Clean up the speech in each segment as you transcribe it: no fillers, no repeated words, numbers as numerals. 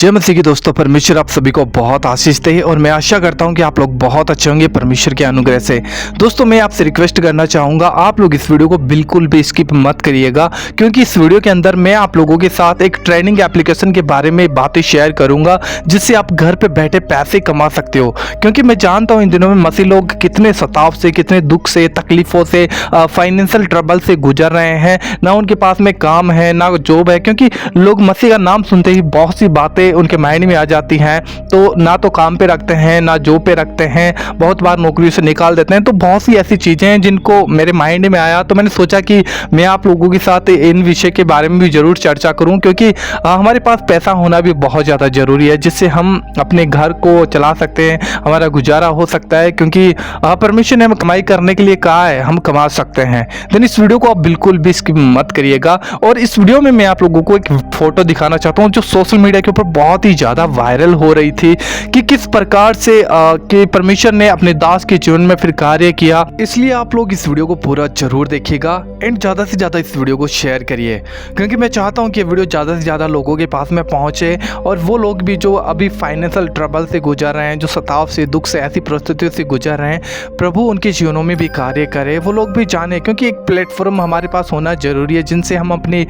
जय मसीह की दोस्तों, परमेश्वर आप सभी को बहुत आशीष दे और मैं आशा करता हूं कि आप लोग बहुत अच्छे होंगे परमेश्वर के अनुग्रह से। दोस्तों, मैं आपसे रिक्वेस्ट करना चाहूँगा, आप लोग इस वीडियो को बिल्कुल भी स्किप मत करिएगा, क्योंकि इस वीडियो के अंदर मैं आप लोगों के साथ एक ट्रेनिंग एप्लीकेशन के बारे में बातें शेयर करूँगा जिससे आप घर पर बैठे पैसे कमा सकते हो। क्योंकि मैं जानता हूँ इन दिनों में मसीह लोग कितने सताव से, कितने दुख से, तकलीफ़ों से, फाइनेंशियल ट्रबल से गुजर रहे हैं। ना उनके पास में काम है, ना जॉब है, क्योंकि लोग मसीह का नाम सुनते ही बहुत सी बातें उनके माइंड में आ जाती हैं। तो ना तो काम पे रखते हैं, ना जॉब पे रखते हैं, बहुत बार नौकरी से निकाल देते हैं। तो बहुत सी ऐसी चीज़ें हैं जिनको मेरे माइंड में आया, तो मैंने सोचा कि मैं आप लोगों के साथ इन विषय के बारे में भी ज़रूर चर्चा करूं, क्योंकि हमारे पास पैसा होना भी बहुत ज़्यादा ज़रूरी है, जिससे हम अपने घर को चला सकते हैं, हमारा गुजारा हो सकता है। क्योंकि परमेश्वर ने हमें कमाई करने के लिए कहा है, हम कमा सकते हैं। देन इस वीडियो को आप बिल्कुल भी स्किप मत करिएगा। और इस वीडियो में मैं आप लोगों को एक फ़ोटो दिखाना चाहता हूँ जो सोशल मीडिया के ऊपर बहुत ही ज़्यादा वायरल हो रही थी कि किस प्रकार से कि परमेश्वर ने अपने दास के जीवन में फिर कार्य किया। इसलिए आप लोग इस वीडियो को पूरा जरूर देखिएगा एंड ज़्यादा से ज़्यादा इस वीडियो को शेयर करिए, क्योंकि मैं चाहता हूँ कि वीडियो ज़्यादा से ज़्यादा लोगों के पास में पहुँचे और वो लोग भी जो अभी फाइनेंशियल ट्रबल से गुजर रहे हैं, जो सताव से, दुख से, ऐसी परिस्थितियों से गुजर रहे हैं, प्रभु उनके जीवनों में भी कार्य करे, वो लोग भी जाने। क्योंकि एक प्लेटफॉर्म हमारे पास होना ज़रूरी है जिनसे हम अपनी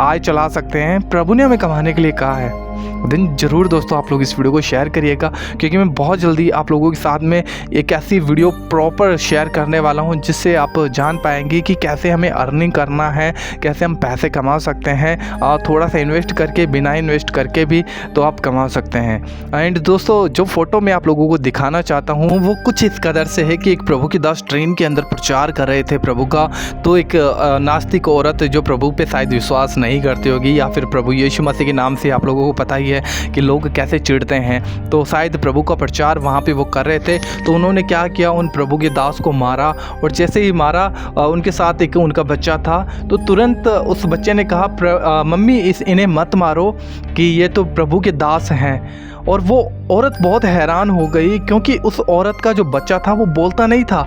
आय चला सकते हैं। प्रभु ने हमें कमाने के लिए कहा है। दिन जरूर दोस्तों आप लोग इस वीडियो को शेयर करिएगा, क्योंकि मैं बहुत जल्दी आप लोगों के साथ में एक ऐसी वीडियो प्रॉपर शेयर करने वाला हूं जिससे आप जान पाएंगे कि कैसे हमें अर्निंग करना है, कैसे हम पैसे कमा सकते हैं। थोड़ा सा इन्वेस्ट करके, बिना इन्वेस्ट करके भी तो आप कमा सकते हैं। एंड दोस्तों, जो फोटो मैं आप लोगों को दिखाना चाहता हूँ वो कुछ इस कदर से है कि एक प्रभु की दास ट्रेन के अंदर प्रचार कर रहे थे प्रभु का। तो एक नास्तिक औरत जो प्रभु पे शायद विश्वास नहीं करती होगी, या फिर प्रभु यीशु मसीह के नाम से आप लोगों को पता ही है कि लोग कैसे चिढ़ते हैं, तो शायद प्रभु का प्रचार वहाँ पे वो कर रहे थे। तो उन्होंने क्या किया, उन प्रभु के दास को मारा, और जैसे ही मारा उनके साथ एक उनका बच्चा था, तो तुरंत उस बच्चे ने कहा, मम्मी इन्हें मत मारो कि ये तो प्रभु के दास हैं। और वो औरत बहुत हैरान हो गई, क्योंकि उस औरत का जो बच्चा था वो बोलता नहीं था,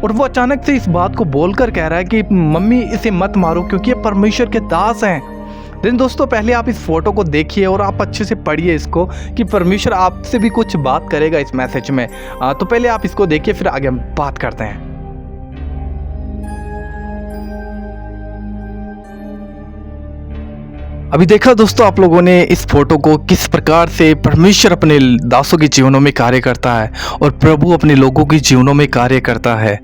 और वो अचानक से इस बात को बोलकर कह रहा है कि मम्मी इसे मत मारो क्योंकि ये परमेश्वर के दास हैं। लेकिन दोस्तों, पहले आप इस फोटो को देखिए और आप अच्छे से पढ़िए इसको कि परमेश्वर आपसे भी कुछ बात करेगा इस मैसेज में। तो पहले आप इसको देखिए, फिर आगे हम बात करते हैं। अभी देखा दोस्तों आप लोगों ने इस फोटो को, किस प्रकार से परमेश्वर अपने दासों के जीवनों में कार्य करता है और प्रभु अपने लोगों के जीवनों में कार्य करता है।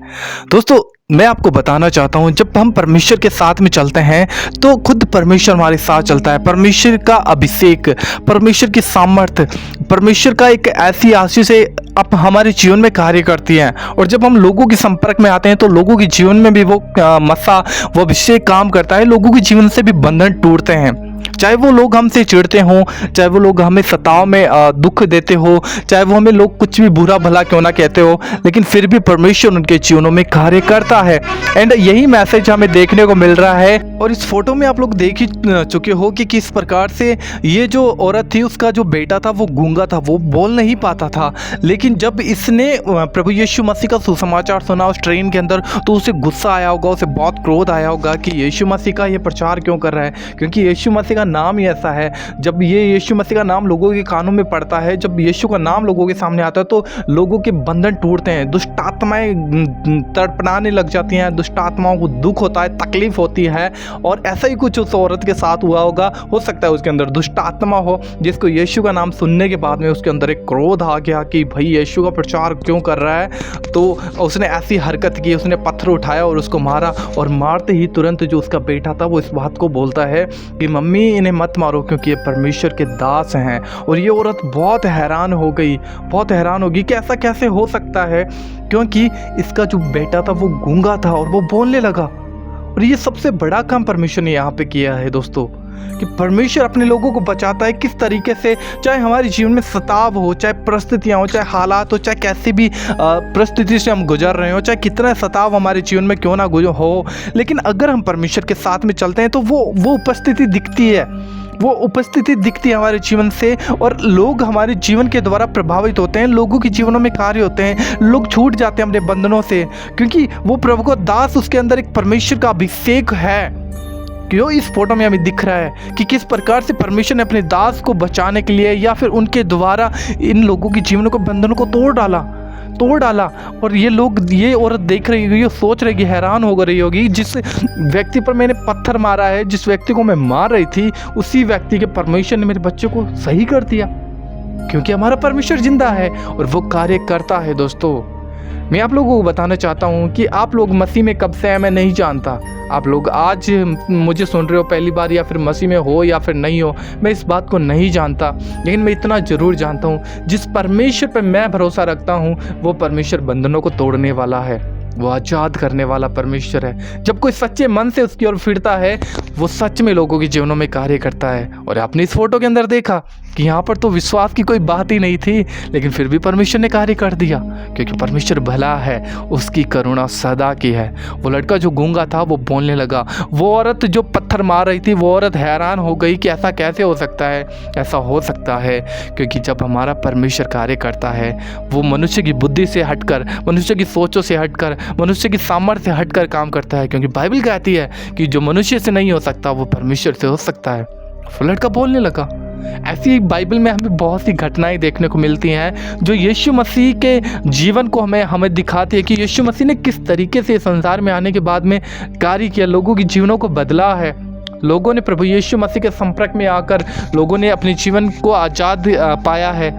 दोस्तों, मैं आपको बताना चाहता हूं, जब हम परमेश्वर के साथ में चलते हैं तो खुद परमेश्वर हमारे साथ चलता है। परमेश्वर का अभिषेक, परमेश्वर की सामर्थ्य, परमेश्वर का एक ऐसी आशीष से अब हमारे जीवन में कार्य करती हैं। और जब हम लोगों के संपर्क में आते हैं तो लोगों के जीवन में भी वो मसा, वो अभिषेक काम करता है। लोगों के जीवन से भी बंधन टूटते हैं, चाहे वो लोग हमसे चिढ़ते हों, चाहे वो लोग हमें सताव में दुख देते हो, चाहे वो हमें लोग कुछ भी बुरा भला क्यों ना कहते हो, लेकिन फिर भी परमेश्वर उनके जीवनों में कार्य करता है। एंड यही मैसेज हमें देखने को मिल रहा है। और इस फोटो में आप लोग देख ही चुके हो कि किस प्रकार से ये जो औरत थी, उसका जो बेटा था वो गूंगा था, वो बोल नहीं पाता था। लेकिन जब इसने प्रभु यीशु मसीह का सुसमाचार सुना उस ट्रेन के अंदर, तो उसे गुस्सा आया होगा, उसे बहुत क्रोध आया होगा कि यीशु मसीह का ये प्रचार क्यों कर रहा है, क्योंकि यीशु मसीह का नाम ही ऐसा है। जब ये यीशु मसीह का नाम लोगों के कानों में पड़ता है, जब यीशु का नाम लोगों के सामने आता है, तो लोगों के बंधन टूटते हैं, दुष्ट आत्माएं तड़पड़ाने लग जाती हैं, दुष्ट आत्माओं को दुख होता है, तकलीफ होती है। और ऐसा ही कुछ उस औरत के साथ हुआ होगा। हो सकता है उसके अंदर दुष्ट आत्मा हो, जिसको यीशु का नाम सुनने के बाद में उसके अंदर एक क्रोध आ गया कि भाई यीशु का प्रचार क्यों कर रहा है। तो उसने ऐसी हरकत की, उसने पत्थर उठाया और उसको मारा, और मारते ही तुरंत जो उसका बेटा था वो इस बात को बोलता है कि मम्मी इन्हें मत मारो क्योंकि ये परमेश्वर के दास हैं। और ये औरत बहुत हैरान हो गई, बहुत हैरान होगी कि ऐसा कैसे हो सकता है, क्योंकि इसका जो बेटा था वो गूंगा था और वो बोलने लगा। और ये सबसे बड़ा काम परमेश्वर ने यहाँ पे किया है दोस्तों, कि परमेश्वर अपने लोगों को बचाता है किस तरीके से। चाहे हमारे जीवन में सताव हो, चाहे परिस्थितियाँ हो, चाहे हालात हो, चाहे कैसी भी परिस्थिति से हम गुजर रहे हो, चाहे कितना सताव हमारे जीवन में क्यों ना हो, लेकिन अगर हम परमेश्वर के साथ में चलते हैं तो वो उपस्थिति दिखती है, वो उपस्थिति दिखती है हमारे जीवन से। और लोग हमारे जीवन के द्वारा प्रभावित होते हैं, लोगों के जीवनों में कार्य होते हैं, लोग छूट जाते हैं अपने बंधनों से, क्योंकि वो प्रभु का दास, उसके अंदर एक परमेश्वर का अभिषेक है। क्यों इस फोटो में हमें दिख रहा है कि किस प्रकार से परमेश्वर ने अपने दास को बचाने के लिए या फिर उनके द्वारा इन लोगों के जीवनों को बंधनों को तोड़ डाला। और ये लोग, ये औरत देख रही होगी, सोच रही, हैरान हो रही होगी, जिस व्यक्ति पर मैंने पत्थर मारा है, जिस व्यक्ति को मैं मार रही थी, उसी व्यक्ति के परमेश्वर ने मेरे बच्चे को सही कर दिया, क्योंकि हमारा परमेश्वर जिंदा है और वो कार्य करता है। दोस्तों, मैं आप लोगों को बताना चाहता हूँ कि आप लोग मसीह में कब से हैं मैं नहीं जानता। आप लोग आज मुझे सुन रहे हो पहली बार, या फिर मसीह में हो या फिर नहीं हो, मैं इस बात को नहीं जानता, लेकिन मैं इतना ज़रूर जानता हूँ, जिस परमेश्वर पर मैं भरोसा रखता हूँ वो परमेश्वर बंधनों को तोड़ने वाला है, वो आज़ाद करने वाला परमेश्वर है। जब कोई सच्चे मन से उसकी ओर फिरता है, वो सच में लोगों के जीवनों में कार्य करता है। और आपने इस फोटो के अंदर देखा कि यहाँ पर तो विश्वास की कोई बात ही नहीं थी, लेकिन फिर भी परमेश्वर ने कार्य कर दिया, क्योंकि परमेश्वर भला है, उसकी करुणा सदा की है। वो लड़का जो गूंगा था वो बोलने लगा, वो औरत जो पत्थर मार रही थी वो औरत हैरान हो गई कि ऐसा कैसे हो सकता है। ऐसा हो सकता है क्योंकि जब हमारा परमेश्वर कार्य करता है, वो मनुष्य की बुद्धि से हटकर, मनुष्य की सोचों से हटकर, मनुष्य की सामर्थ्य से हटकर काम करता है, क्योंकि बाइबल कहती है कि जो मनुष्य से नहीं हो सकता वो परमेश्वर से हो सकता है। वो लड़का बोलने लगा। ऐसी बाइबल में हमें बहुत सी घटनाएं देखने को मिलती हैं जो यीशु मसीह के जीवन को हमें दिखाती है कि यीशु मसीह ने किस तरीके से संसार में आने के बाद में कार्य किया, लोगों के जीवनों को बदला है। लोगों ने प्रभु यीशु मसीह के संपर्क में आकर लोगों ने अपने जीवन को आज़ाद पाया है,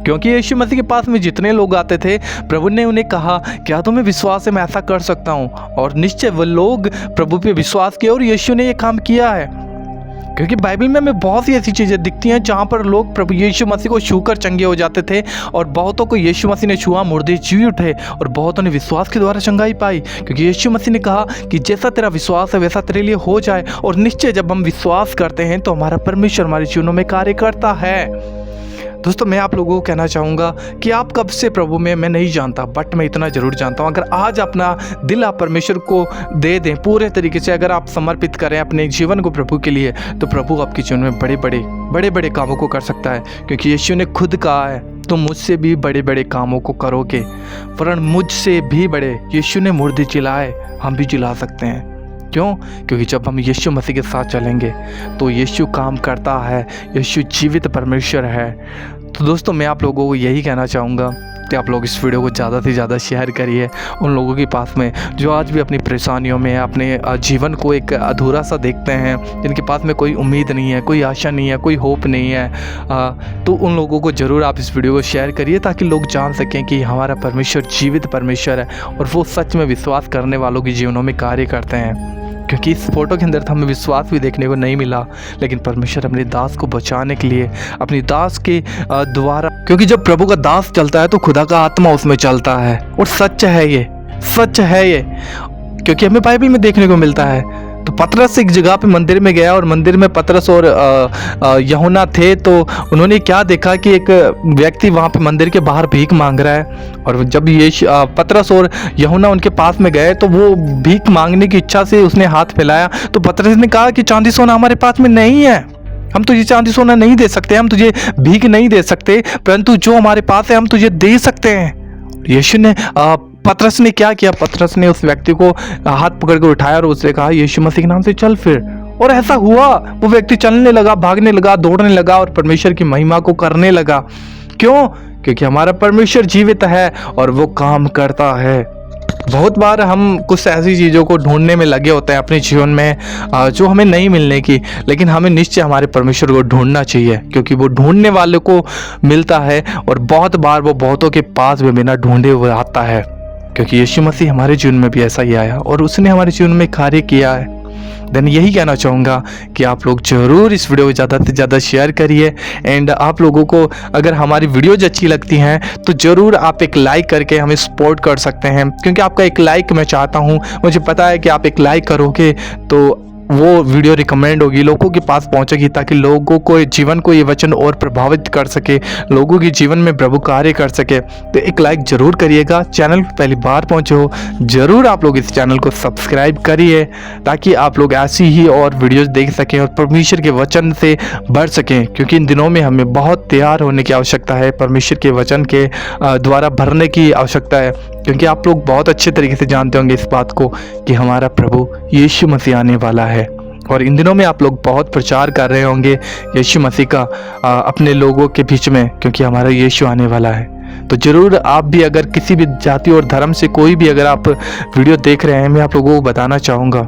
क्योंकि यीशु मसीह के पास में जितने लोग आते थे, प्रभु ने उन्हें कहा क्या तुम्हें विश्वास है मैं ऐसा कर सकता हूँ, और निश्चय वो लोग प्रभु पे विश्वास किए और यीशु ने ये काम किया है। क्योंकि बाइबल में हमें बहुत सी ऐसी चीज़ें दिखती हैं जहाँ पर लोग प्रभु यीशु मसीह को छूकर चंगे हो जाते थे, और बहुतों को यीशु मसीह ने छुआ, मुर्दे जी उठे, और बहुतों ने विश्वास के द्वारा चंगाई पाई, क्योंकि यीशु मसीह ने कहा कि जैसा तेरा विश्वास है वैसा तेरे लिए हो जाए। और निश्चय जब हम विश्वास करते हैं तो हमारा परमेश्वर हमारे जीवनों में कार्य करता है। दोस्तों, मैं आप लोगों को कहना चाहूँगा कि आप कब से प्रभु में मैं नहीं जानता, बट मैं इतना ज़रूर जानता हूँ, अगर आज अपना दिल आप परमेश्वर को दे दें पूरे तरीके से, अगर आप समर्पित करें अपने जीवन को प्रभु के लिए, तो प्रभु आपके जीवन में बड़े बड़े कामों को कर सकता है। क्योंकि यीशु ने खुद कहा है तुम मुझसे भी बड़े बड़े कामों को करोगे, वरन मुझसे भी बड़े। यीशु ने मुर्दे जिलाए, हम भी जिला सकते हैं। क्यों? क्योंकि जब हम यीशु मसीह के साथ चलेंगे तो यीशु काम करता है, यीशु जीवित परमेश्वर है। तो दोस्तों, मैं आप लोगों को यही कहना चाहूँगा कि आप लोग इस वीडियो को ज़्यादा से ज़्यादा शेयर करिए उन लोगों के पास में जो आज भी अपनी परेशानियों में, अपने जीवन को एक अधूरा सा देखते हैं, जिनके पास में कोई उम्मीद नहीं है, कोई आशा नहीं है, कोई होप नहीं है। तो उन लोगों को ज़रूर आप इस वीडियो को शेयर करिए, ताकि लोग जान सकें कि हमारा परमेश्वर जीवित परमेश्वर है और वो सच में विश्वास करने वालों के जीवनों में कार्य करते हैं। क्योंकि इस फोटो के अंदर तो हमें विश्वास भी देखने को नहीं मिला, लेकिन परमेश्वर अपने दास को बचाने के लिए अपनी दास के द्वारा, क्योंकि जब प्रभु का दास चलता है तो खुदा का आत्मा उसमें चलता है, और सच है ये, क्योंकि हमें बाइबल में देखने को मिलता है। तो पतरस एक जगह पे मंदिर में गया, और मंदिर में पतरस और यूहन्ना थे। तो उन्होंने क्या देखा कि एक व्यक्ति वहाँ पे मंदिर के बाहर भीख मांग रहा है, और जब ये पतरस और यूहन्ना उनके पास में गए तो वो भीख मांगने की इच्छा से उसने हाथ फैलाया। तो पतरस ने कहा कि चांदी सोना हमारे पास में नहीं है, हम तुझे चांदी सोना नहीं दे सकते, हम तुझे भीख नहीं दे सकते, परंतु जो हमारे पास है हम तुझे दे सकते हैं। यीशु ने पतरस ने क्या किया? पतरस ने उस व्यक्ति को हाथ पकड़ कर उठाया और उससे कहा यीशु मसीह के नाम से चल फिर। और ऐसा हुआ, वो व्यक्ति चलने लगा, भागने लगा, दौड़ने लगा और परमेश्वर की महिमा को करने लगा। क्यों? क्योंकि हमारा परमेश्वर जीवित है और वो काम करता है। बहुत बार हम कुछ ऐसी चीज़ों को ढूंढने में लगे होते हैं अपने जीवन में जो हमें नहीं मिलने की, लेकिन हमें निश्चय हमारे परमेश्वर को ढूंढना चाहिए, क्योंकि वो ढूंढने वाले को मिलता है। और बहुत बार वो बहुतों के पास भी बिना ढूंढे हुए आता है, क्योंकि यीशु मसीह हमारे जीवन में भी ऐसा ही आया और उसने हमारे जीवन में कार्य किया है। देन यही कहना चाहूँगा कि आप लोग ज़रूर इस वीडियो को ज़्यादा से ज़्यादा शेयर करिए। एंड आप लोगों को अगर हमारी वीडियोज अच्छी लगती हैं तो ज़रूर आप एक लाइक करके हमें सपोर्ट कर सकते हैं, क्योंकि आपका एक लाइक मैं चाहता हूँ। मुझे पता है कि आप एक लाइक करोगे तो वो वीडियो रिकमेंड होगी, लोगों के पास पहुंचेगी, ताकि लोगों को जीवन को ये वचन और प्रभावित कर सके, लोगों के जीवन में प्रभु कार्य कर सके। तो एक लाइक ज़रूर करिएगा। चैनल पर पहली बार पहुंचे हो ज़रूर आप लोग इस चैनल को सब्सक्राइब करिए, ताकि आप लोग ऐसी ही और वीडियोस देख सकें और परमेश्वर के वचन से बढ़ सकें, क्योंकि इन दिनों में हमें बहुत तैयार होने की आवश्यकता है, परमेश्वर के वचन के द्वारा भरने की आवश्यकता है। क्योंकि आप लोग बहुत अच्छे तरीके से जानते होंगे इस बात को कि हमारा प्रभु यीशु मसीह आने वाला है और इन दिनों में आप लोग बहुत प्रचार कर रहे होंगे यीशु मसीह का अपने लोगों के बीच में, क्योंकि हमारा यीशु आने वाला है। तो ज़रूर आप भी अगर किसी भी जाति और धर्म से कोई भी अगर आप वीडियो देख रहे हैं, मैं आप लोगों को बताना चाहूँगा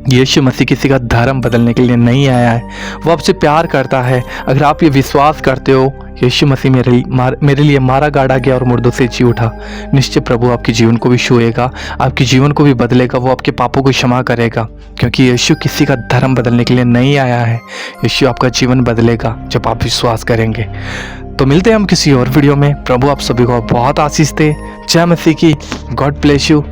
यीशु मसीह किसी का धर्म बदलने के लिए नहीं आया है, वो आपसे प्यार करता है। अगर आप ये विश्वास करते हो यीशु मसीह मेरे लिए मारा गाड़ा गया और मुर्दों से जी उठा, निश्चय प्रभु आपके जीवन को भी छुएगा, आपके जीवन को भी बदलेगा, वो आपके पापों को क्षमा करेगा। क्योंकि यीशु किसी का धर्म बदलने के लिए नहीं आया है, यीशु आपका जीवन बदलेगा जब आप विश्वास करेंगे। तो मिलते हैं हम किसी और वीडियो में। प्रभु आप सभी को बहुत आशीष दे। जय मसीह की। God bless you.